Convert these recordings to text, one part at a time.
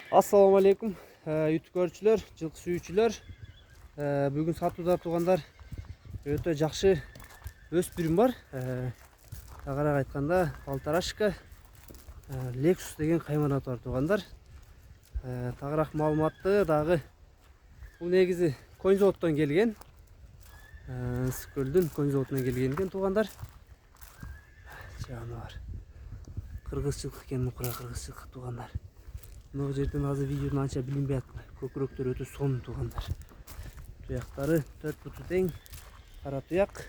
Assalamu alaikum YouTube көрүүчүлөр, жылкы сүйүүчүлөр. Бүгүн сатууда туугандар өтө жакшы өспүрүм бар. Тагыраак айтканда полторашка Lexus деген кайманат бар туугандар. Тагыраак маалыматты дагы бул негизи Конь заводдон келген. Көлдүн Конь заводунан келген экен туугандар. Жаныбар. Кыргызчылык экен, мукура кыргызчылык туугандар. Мына жерден азыр видеодон анча билинбей атпайт. Көкүрөктөр өтө сонун туугандар. Туяктары 4 буту тең, кара туяк.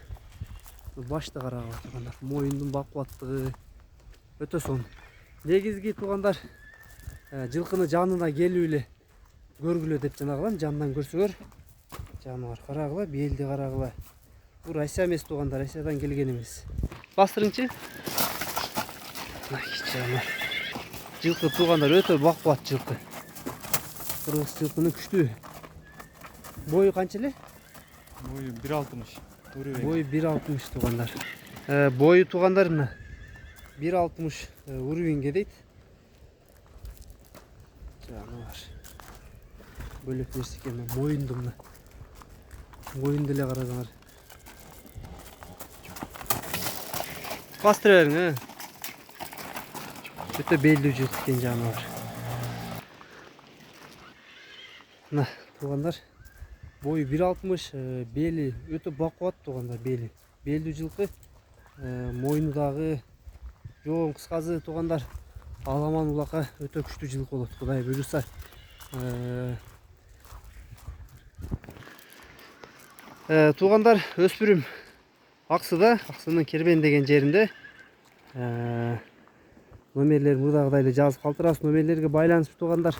Башты карагыла туугандар. Моюндун бакубаттыгы өтө сонун. Негизги туугандар жылкыны жанына келип эле көргүлө деп жанагылам. Жанынан көрсөңөр, жаныбар карагыла, белди карагыла. Бул Россия эмес туугандар, Россиядан келген эмес. Бастырыңчы. Жаныбар. Жылкы туугандар өтө бакубат жылкы. Кыргыз жылкынын күчтүү. Бою канча эле? Бою 1.60. Бою 1.60 туугандар. Бою туугандар мына 1.60 уровеньге дейт. Жаныбар. Бөлөк нерсе экен, моюнду мына. Моюнду эле карасаңар. Бастыра бериң, өтө белдүү жылкы экен жаныбар. Мына туугандар, бою 1.60, бели өтө бакубат туугандар, бели. Белдүү жылкы, моюну дагы жоон кыскасы туугандар. Аламан улака өтө күчтүү жылкы болот, Кудай буйруса. Туугандар, өспүрүм Аксыда, Аксынын Кербен деген жеринде. Номерлер мурдагыдай эле жазып калтырабыз. Номерлерге байланышып туугандар,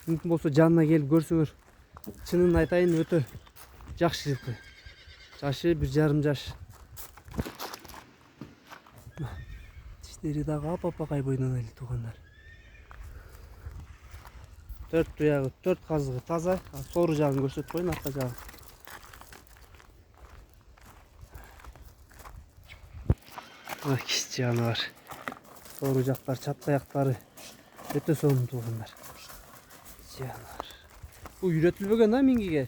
мүмкүн болсо жанына келип көрсөңөр. Чынын айтайын, өтө жакшы жылкы. Жашы 1,5 жаш. Тиштери дагы апапакай бойдон эле туугандар. 4 туягы, 4 казыгы таза. Сору жагын көрсөтүп коеюн, арка жагын. Кич жаныбар. Сору жактар, чатка аяктары өтө сонун туугандар. Жаныбар. Бул үйрөтүлбөгөн да мингиге?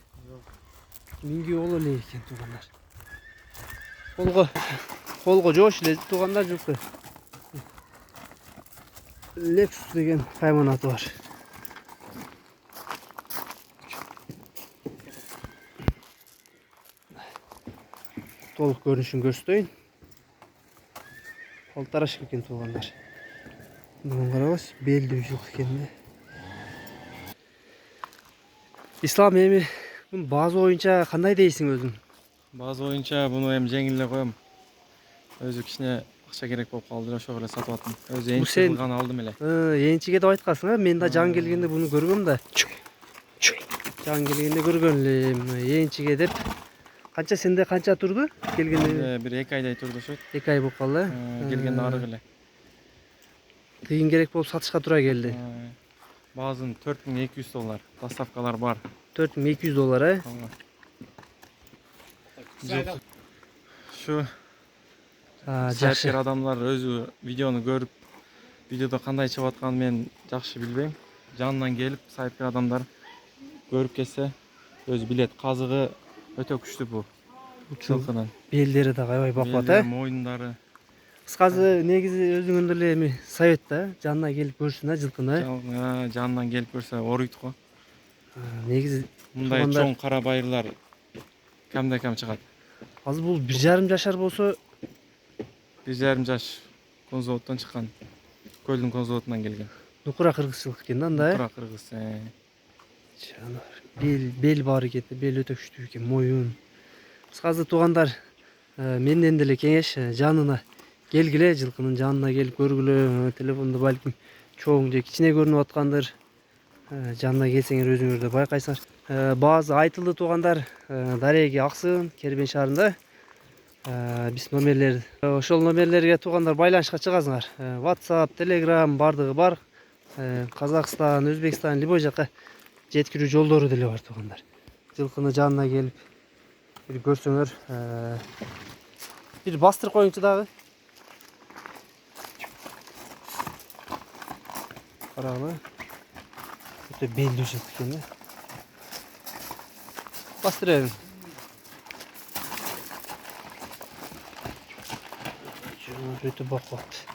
Минги боло эле экен туугандар. Колго жоош эле туугандар жылкы. Lexus деген кайманаты бар. Толук көрүнүшүн көрсөтөйүн. Полторашка экен туугандар. Мына карабыз, белдүү жылкы экен да. Ислам, эми бун база боюнча кандай дейсиң өзүң? База боюнча буну эми жеңил эле коем. Өзү кичине акча керек болуп калды, ошого эле сатып аттым. Өзү энчи кылган алдым эле. Энчиге деп айткансың, мен да жан келгенде буну көргөм да. Жан келгенде көргөн элем, энчиге деп. Канча сенде канча турду? Келгенде бир 2 айдай турду ошо. 2 ай болуп калды. Келгенде арык эле. Тыйын керек болуп сатышка туура келди. Баазын $4200. Доставкалар бар. $4200, Şu жакшы. адамдар өзү видеону көрүп, видеодо кандай чыгып атканын мен жакшы билбейм. Жанынан келип, сайыпкер адамдар көрүп келсе, өзү билет. Казыгы өтө күчтүү бул. Жылкынын. Белдери да аябай бакубат, Моюндары. Кыскасы негизи өзүңөр деле эми совет да, жанына келип көрсүн да жылкыны. Жанынан келип көрсө оруйт го. Негизи Мындай чоң кара байырлар кемде-кем чыгат. Азыр бул 1,5 жашар болсо 1,5 жаш Конь заводдон чыккан. Көлдүн Конь заводунан келген. нукура кыргызчылык экен да анда. Нукура кыргыз. Бел бар экен, бел өтө күчтүү экен, моюн. Кыскасы туугандар, менден деле кеңеш, жанына келгиле, жылкынын жанына келип көргүлө. Телефонду балким чоң же кичине көрүнүп аткандыр. Жанына келсеңер өзүңөр да байкайсыңар. Баазы айтылды туугандар, дареги Аксын, Кербен шаарында. Биз номерлер, ошол номерлерге туугандар байланышка чыгасыңар. WhatsApp, Telegram бардыгы бар. Казакстан, Өзбекстан, любой жака жеткирүү жолдору деле бар туугандар. Жылкыны жанына келип көрсөңөр, бир бастырып коюңчу дагы. Карагыла. Öte belli ekan. Bastırayım. Öte bakıptı.